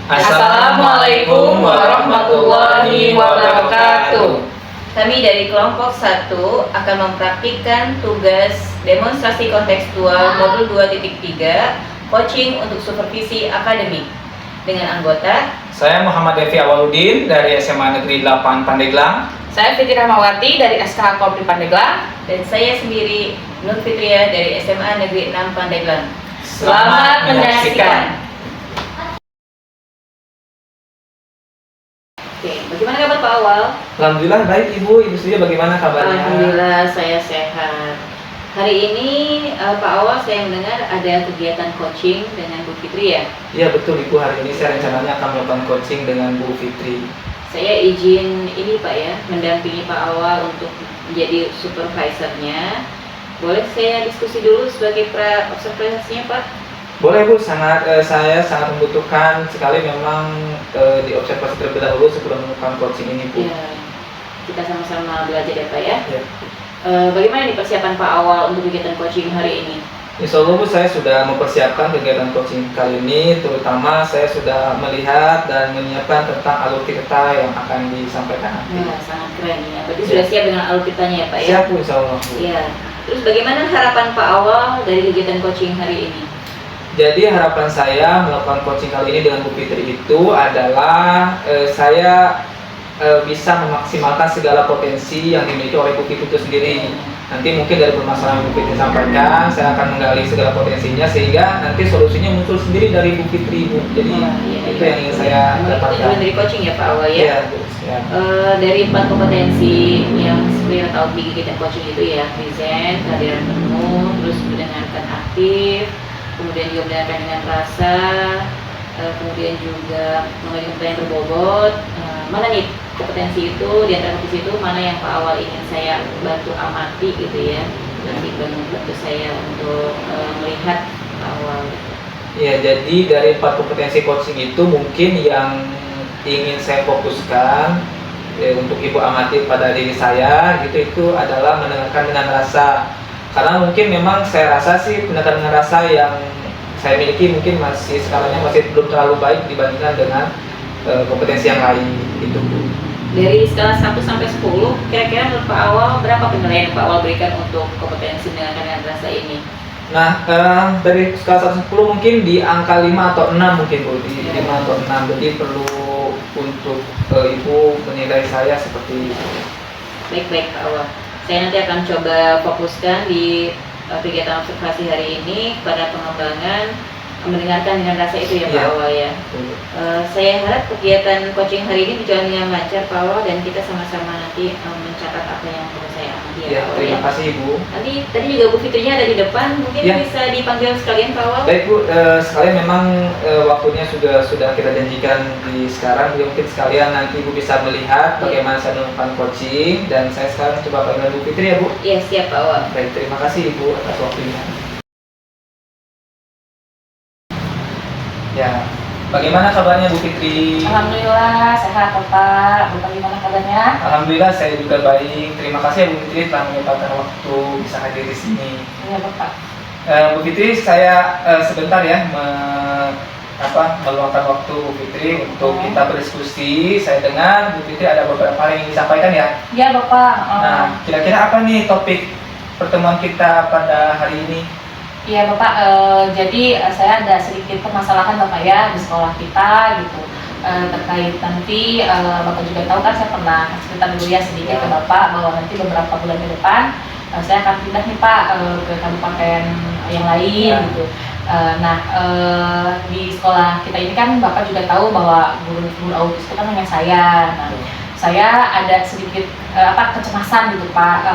Assalamualaikum warahmatullahi wabarakatuh. Kami dari kelompok 1 akan mempraktikkan tugas demonstrasi kontekstual modul 2.3 coaching untuk supervisi akademik dengan anggota Saya Muhammad Devi Awaludin dari SMA Negeri 8 Pandeglang. Saya Fitri Rahmawati dari SKH Kopri Pandeglang. dan saya sendiri Nur Fitria dari SMA Negeri 6 Pandeglang. Selamat menyaksikan. Oke, bagaimana kabar Pak Awal? Alhamdulillah baik Ibu sendiri bagaimana kabarnya? Alhamdulillah saya sehat. Hari ini Pak Awal saya mendengar ada kegiatan coaching dengan Bu Fitri ya. Iya betul Ibu, hari ini saya rencananya akan melakukan coaching dengan Bu Fitri. Saya izin ini Pak ya, mendampingi Pak Awal untuk menjadi supervisornya. Boleh saya diskusi dulu sebagai observasinya Pak? Boleh Bu, saya sangat membutuhkan sekali memang diobservasi terlebih dahulu sebelum melakukan coaching ini Bu. Ya, kita sama-sama belajar ya Pak ya. Ya. Bagaimana nih persiapan Pak Awal untuk kegiatan coaching hari ini? Insya Allah Bu, saya sudah mempersiapkan kegiatan coaching kali ini, terutama saya sudah melihat dan menyiapkan tentang alur kita yang akan disampaikan nanti. Wah, sangat keren ya. Berarti sudah siap dengan alur kitanya ya Pak ya? Siap Bu, insya Allah Bu. Iya. Terus bagaimana harapan Pak Awal dari kegiatan coaching hari ini? Jadi harapan saya melakukan coaching kali ini dengan Bu Fitri itu adalah saya bisa memaksimalkan segala potensi yang dimiliki oleh Bu Fitri itu sendiri. Nanti mungkin dari permasalahan yang Bu Fitri sampaikan, saya akan menggali segala potensinya sehingga nanti solusinya muncul sendiri dari Bu Fitri Bu. Jadi itu yang ingin saya dapatkan. Itu dari coaching ya Pak Awal ya? Iya Bu. Ya. Dari 4 kompetensi yang sebenarnya tahu di kegiatan coaching itu ya, present, kehadiran penuh, terus mendengarkan aktif, kemudian juga mendengarkan dengan rasa, kemudian juga mengenai yang berbobot. Mana nih kompetensi itu, di antara kompetensi itu mana yang Pak Awal ingin saya bantu amati gitu ya, nanti bantu saya untuk melihat Pak Awal. Ya, jadi dari 4 kompetensi coaching itu mungkin yang ingin saya fokuskan untuk Ibu amati pada diri saya gitu, itu adalah mendengarkan dengan rasa. Karena mungkin memang saya rasa sih pendengaran dengan rasa yang saya miliki mungkin masih skalanya masih belum terlalu baik dibandingkan dengan kompetensi yang lain gitu Bu. Dari skala 1 sampai 10, kira-kira menurut Pak Awal berapa penilaian Pak Awal berikan untuk kompetensi mendengarkan dengan rasa ini? Nah, dari skala 1 sampai 10 mungkin di angka 5 atau 6 mungkin Bu, di 5 atau 6. Jadi perlu untuk Ibu menilai saya seperti itu. Baik-baik Pak Awal. Saya nanti akan coba fokuskan di kegiatan observasi hari ini pada pengembangan mendengarkan dengan rasa itu ya Pak Awal ya. Saya harap kegiatan coaching hari ini berjalan dengan lancar Pak Awal dan kita sama-sama nanti mencatat apa yang perlu saya amati ya Pak Awal. Terima kasih Ibu. Nanti tadi juga Bu Fitrinya ada di depan, mungkin bisa dipanggil sekalian Pak Awal. Baik Bu, sekalian memang waktunya sudah kita janjikan di sekarang. Mungkin sekalian nanti Ibu bisa melihat bagaimana saya melakukan coaching, dan saya sekarang coba panggil Bu Fitri ya Bu. Iya siap Pak Awal. Baik, terima kasih Ibu atas waktunya. Ya, bagaimana kabarnya Bu Fitri? Alhamdulillah sehat Bapak. Bapak gimana kabarnya? Alhamdulillah saya juga baik. Terima kasih ya Bu Fitri telah menyempatkan waktu bisa hadir di sini. Iya Bapak. Bu Fitri, saya sebentar ya meluangkan waktu Bu Fitri untuk kita berdiskusi. Saya dengar Bu Fitri ada beberapa hal yang ingin disampaikan ya. Iya Bapak. Nah, kira-kira apa nih topik pertemuan kita pada hari ini? Iya Bapak, jadi saya ada sedikit permasalahan Bapak ya di sekolah kita gitu, terkait nanti Bapak juga tahu kan saya pernah cerita dulu ya sedikit ke Bapak bahwa nanti beberapa bulan ke depan saya akan pindah nih Pak ke kabupaten yang lain gitu. Di sekolah kita ini kan Bapak juga tahu bahwa guru autis itu kan hanya saya. Nah, saya ada sedikit kecemasan gitu Pak,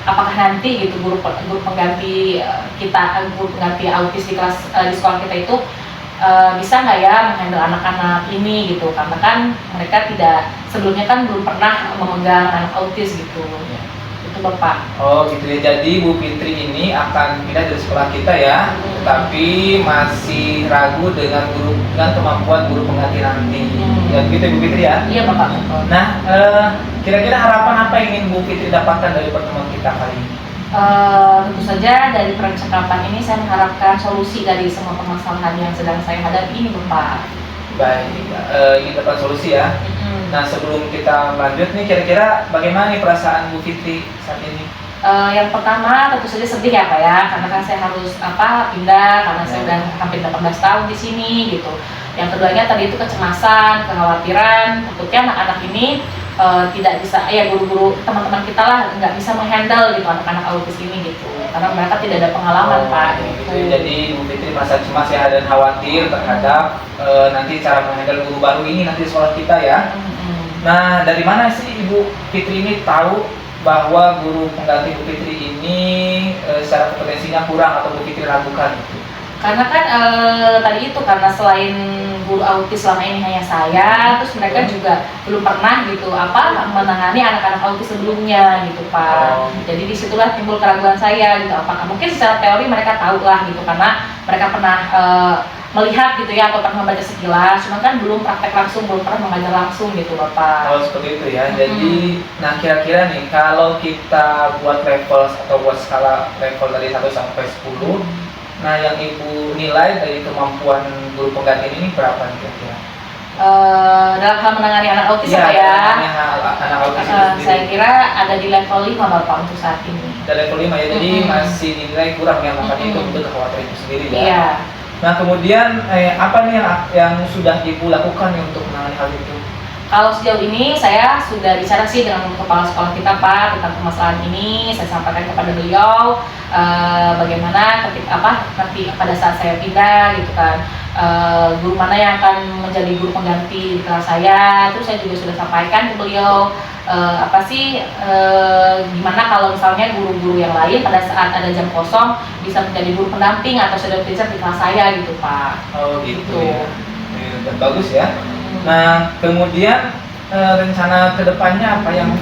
apakah nanti gitu guru pengganti kita, guru pengganti autis di kelas di sekolah kita itu bisa nggak ya menghandle anak-anak ini gitu, karena kan mereka sebelumnya kan belum pernah memegang anak autis gitu. Itu Bapak. Oh gitu ya, jadi Bu Fitri ini akan pindah dari sekolah kita ya, tapi masih ragu dengan kemampuan guru pengganti nanti. Ya begitu Bu Fitri ya? Iya Bapak. Nah, kira-kira harapan apa yang ingin Bu Fitri dapatkan dari pertemuan kita kali ini? Tentu saja dari percakapan ini saya mengharapkan solusi dari semua permasalahan yang sedang saya hadapi ini, Bapak. Baik, ingin dapat solusi ya. Mm-mm. Nah, sebelum kita lanjut nih, kira-kira bagaimana nih perasaan Bu Fitri saat ini? Yang pertama tentu saja sedih ya Pak ya, karena kan saya harus pindah karena saya udah hampir 18 tahun di sini gitu. Yang keduanya tadi itu kecemasan, kekhawatiran, takutnya anak-anak ini tidak bisa, ya guru-guru teman-teman kita lah nggak bisa menghandle gitu anak-anak autis ini gitu, karena mereka tidak ada pengalaman Pak. Gitu. Jadi Bu Fitri merasa cemas ya dan khawatir terhadap nanti cara menghandle guru baru ini nanti di sekolah kita ya. Nah, dari mana sih Ibu Fitri ini tahu bahwa guru pengganti Bu Fitri ini secara kompetensinya kurang atau Bu Fitri ragukan? Karena kan tadi itu karena selain guru autis selama ini hanya saya, terus mereka juga belum pernah gitu menangani anak-anak autis sebelumnya gitu Pak. Jadi disitulah timbul keraguan saya gitu, apakah mungkin secara teori mereka tahu lah gitu karena mereka pernah melihat gitu ya atau pernah membaca sekilas, cuma kan belum praktek langsung, belum pernah mengajar langsung gitu Bapak. Oh seperti itu ya. Jadi nah kira-kira nih kalau kita buat level atau buat skala level dari 1 sampai 10, nah yang Ibu nilai dari kemampuan guru pengganti ini berapa nih kira-kira? Dalam hal menangani anak autis ya, Pak ya? Anak autis itu sendiri. Saya kira ada di level 5 Bapak untuk saat ini. Ada level 5 ya, jadi masih dinilai kurang ya, makanya itu untuk kekhawatiran itu sendiri ya. Iya. Nah kemudian apa nih yang sudah Ibu lakukan nih untuk menangani hal itu? Kalau sejauh ini saya sudah bicara sih dengan kepala sekolah kita Pak tentang permasalahan ini. Saya sampaikan kepada beliau bagaimana nanti pada saat saya pindah gitu kan, guru mana yang akan menjadi guru pengganti di kelas saya. Terus saya juga sudah sampaikan ke beliau gimana kalau misalnya guru-guru yang lain pada saat ada jam kosong bisa menjadi guru pendamping atau shadow teacher di kelas saya gitu Pak. Oh gitu ya. Bagus ya. Nah kemudian rencana kedepannya apa yang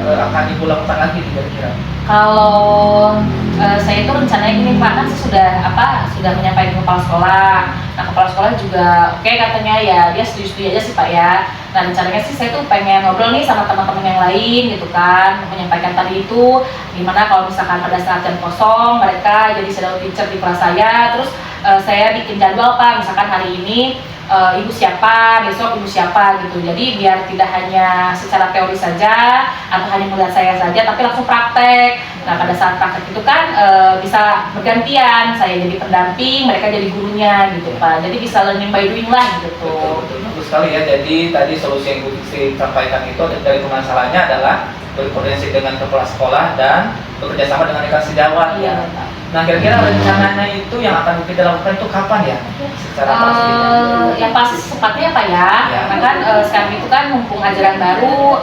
akan Ibu lakukan lagi kira-kira? Kalau saya itu rencananya gini Pak, kan saya sudah menyampaikan ke kepala sekolah. Nah kepala sekolah juga oke katanya ya dia setuju aja sih Pak ya. Nah rencananya sih saya tuh pengen ngobrol nih sama teman-teman yang lain gitu kan, menyampaikan tadi itu gimana kalau misalkan pada saat jam kosong mereka jadi shadow teacher di kelas saya. Terus saya bikin jadwal Pak, misalkan hari ini ibu siapa, besok ibu siapa gitu. Jadi biar tidak hanya secara teori saja atau hanya melihat saya saja, tapi langsung praktek. Nah pada saat praktek itu kan bisa bergantian, saya jadi pendamping, mereka jadi gurunya gitu Pak. Jadi bisa learning by doing lah gitu. Betul, bagus sekali ya. Jadi tadi solusi yang Bu Fitri sampaikan itu dari permasalahannya adalah berkoordinasi dengan kepala sekolah dan bekerja sama dengan rekan sejawat. Iya Pak. Nah kira-kira rencananya itu yang akan kita lakukan itu kapan ya? Secara pastinya? Yang pasti sepatnya Pak ya, karena kan sekarang itu kan mumpung ajaran baru,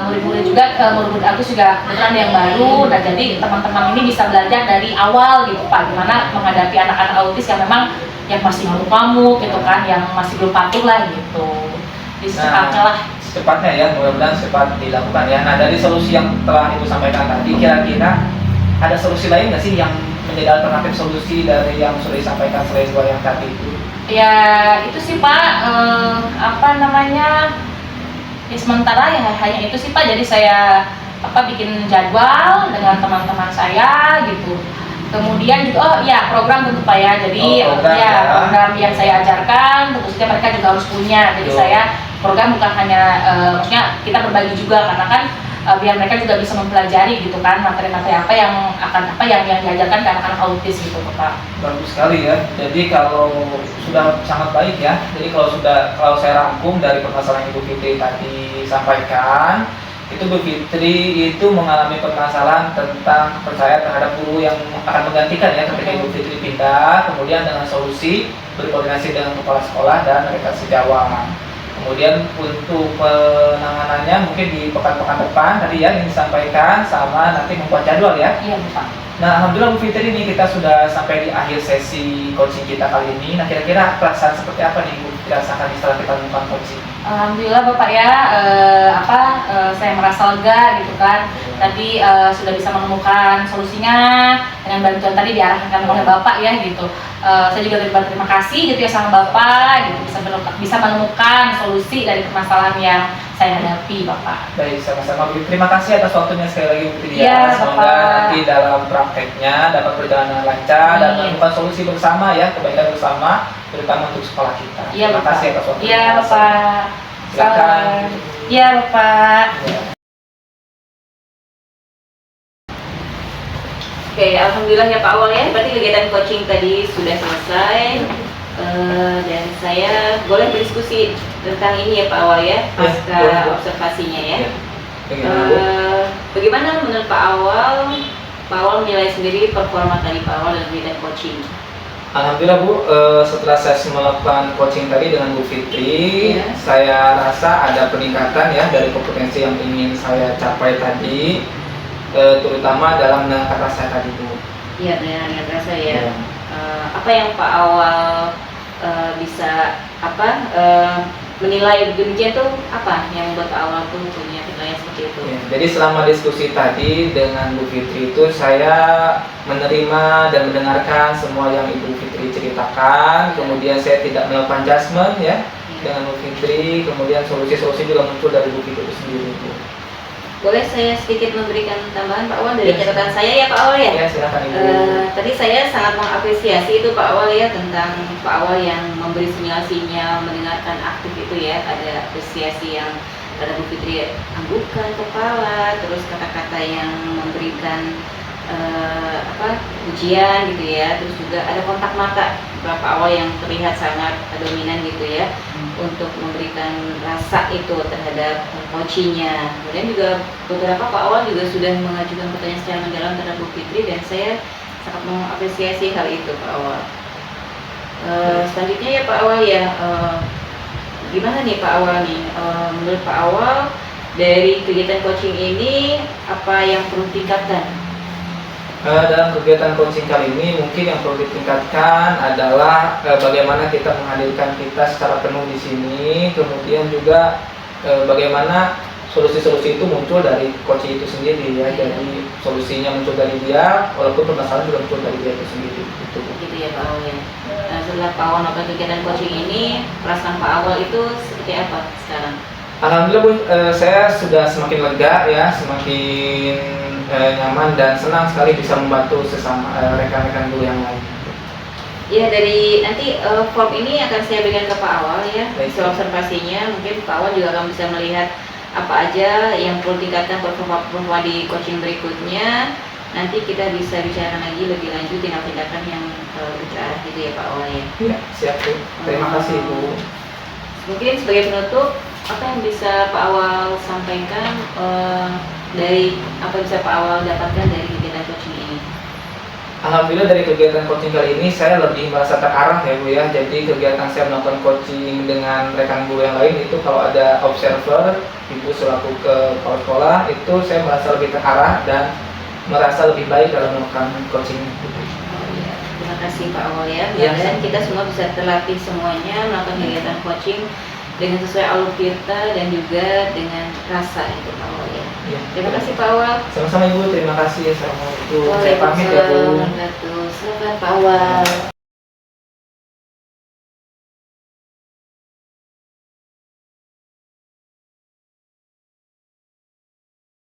murid-murid juga, murid-murid aku juga kebetulan yang baru, dan jadi teman-teman ini bisa belajar dari awal gitu Pak, gimana menghadapi anak-anak autis yang memang yang masih ngamuk-ngamuk gitu kan, yang masih belum patuh lah gitu. Jadi secepatnya lah. Secepatnya ya, mudah-mudahan cepat dilakukan ya. Nah dari solusi yang telah Ibu sampaikan tadi, kira-kira ada solusi lain nggak sih yang menjadi alternatif solusi dari yang sudah disampaikan selain dua yang tadi itu? Ya itu sih Pak, ya sementara ya hanya itu sih Pak. Jadi saya bikin jadwal dengan teman-teman saya gitu. Kemudian juga program tentu Pak ya. Jadi program yang saya ajarkan tentu saja mereka juga harus punya. Jadi saya program bukan hanya maksudnya kita berbagi juga, karena kan biar mereka juga bisa mempelajari gitu kan materi-materi apa yang diajarkan ke anak-anak autis gitu Pak. Bagus sekali ya. Jadi kalau sudah sangat baik ya. Jadi kalau saya rangkum dari permasalahan Ibu Fitri tadi sampaikan, itu Bu Fitri itu mengalami permasalahan tentang kepercayaan terhadap guru yang akan menggantikan ya ketika Ibu Fitri pindah, kemudian dengan solusi berkoordinasi dengan kepala sekolah dan rekan sejawat. Kemudian untuk penanganannya mungkin di pekan-pekan depan tadi ya yang disampaikan, sama nanti membuat jadwal ya. Iya Pak. Nah alhamdulillah Bu Fitri ini kita sudah sampai di akhir sesi coaching kita kali ini. Nah kira-kira perasaan seperti apa nih Bu dirasakan setelah kita melakukan coaching? Alhamdulillah Bapak ya, saya merasa lega gitu kan. Tadi sudah bisa menemukan solusinya dengan bantuan tadi diarahkan oleh Bapak ya gitu. Saya juga terima kasih gitu ya sama Bapak gitu, bisa menemukan solusi dari permasalahan yang saya hadapi Bapak. Baik, sama-sama Bu. Terima kasih atas waktunya sekali lagi Bu Lydia. Iya, Semoga Bapak. nanti dalam prakteknya dapat berjalan dengan lancar dan Amin. menemukan solusi bersama ya, kebaikan bersama, terutama untuk sekolah kita. Iya, Terima Bapak. kasih atas waktunya. Iya Bapak. Silakan. Iya Bapak. Ya. Oke, alhamdulillah ya Pak Awal ya. Berarti kegiatan coaching tadi sudah selesai. Dan saya boleh berdiskusi tentang ini ya Pak Awal ya, pasca boleh, Bu. observasinya ya. Ya. Bagaimana Bu? Bagaimana menurut Pak Awal menilai sendiri performa tadi Pak Awal dalam kegiatan coaching? Alhamdulillah Bu, setelah saya melakukan coaching tadi dengan Bu Fitri, Ya. saya rasa ada peningkatan ya dari kompetensi yang ingin saya capai tadi, terutama dalam menangkap rasa tadi Bu. Iya, dengan rasa Ya. ya. Apa yang Pak Awal bisa menilai demikian tuh apa yang membuat Pak Awal tuh punya penilaian seperti itu? Ya, jadi selama diskusi tadi dengan Bu Fitri itu saya menerima dan mendengarkan semua yang Ibu Fitri ceritakan, kemudian saya tidak melakukan judgement ya dengan Bu Fitri, kemudian solusi-solusi juga muncul dari Bu Fitri itu sendiri Bu. Boleh saya sedikit memberikan tambahan Pak Awal dari Ya. catatan saya ya Pak Awal ya? Ya silakan Ibu. Tadi saya sangat mengapresiasi itu Pak Awal ya, tentang Pak Awal yang memberi sinyal-sinyal, mendengarkan aktif itu ya. Ada apresiasi yang kata Bu Fitri, anggukan kepala, terus kata-kata yang memberikan ujian gitu ya. Terus juga ada kontak mata Pak Awal yang terlihat sangat dominan gitu ya, untuk memberikan rasa itu terhadap coachingnya. Kemudian juga beberapa Pak Awal juga sudah mengajukan pertanyaan secara mendalam terhadap Bu Fitri, dan saya sangat mengapresiasi hal itu Pak Awal. Selanjutnya ya Pak Awal ya, gimana nih Pak Awal nih, menurut Pak Awal dari kegiatan coaching ini apa yang perlu ditingkatkan? Dalam kegiatan coaching kali ini mungkin yang perlu ditingkatkan adalah bagaimana kita menghadirkan kita secara penuh di sini, kemudian juga bagaimana solusi-solusi itu muncul dari coach itu sendiri ya. Jadi solusinya muncul dari dia, walaupun permasalahan juga muncul dari dia itu sendiri. Gitu ya Pak Awal ya. Setelah Pak Awal melakukan kegiatan coaching ini, perasaan Pak Awal itu seperti apa sekarang? Alhamdulillah Bu, saya sudah semakin lega ya, semakin nyaman dan senang sekali bisa membantu sesama rekan-rekan guru yang lain. Ya, dari nanti form ini akan saya berikan ke Pak Awal ya, Baik. hasil observasinya. Mungkin Pak Awal juga akan bisa melihat apa aja yang perlu tingkatkan performa di coaching berikutnya. Nanti kita bisa bicarakan lagi lebih lanjut tindakan-tindakan yang berarah gitu ya Pak Awal ya. Iya, siap Bu. Terima kasih Bu. Mungkin sebagai penutup, apa yang bisa Pak Awal sampaikan dari apa yang bisa Pak Awal dapatkan dari kegiatan coaching ini? Alhamdulillah dari kegiatan coaching kali ini saya lebih merasa terarah ya Bu ya. Jadi kegiatan saya melakukan coaching dengan rekan guru yang lain itu kalau ada observer, Ibu selaku kepala sekolah, itu saya merasa lebih terarah dan merasa lebih baik dalam melakukan coaching. Oh iya, terima kasih Pak Awal ya. Iya, Mudah-mudahan kita semua bisa terlatih semuanya melakukan kegiatan coaching dengan sesuai alur kita dan juga dengan rasa itu Pak Awal ya. Ya. Terima kasih Pak Awal. Sama-sama Ibu, terima kasih. Assalamualaikum. Saya pamit ya Bu. Waalaikumsalam warahmatullahi wabarakatuh. Selamat Pak Awal.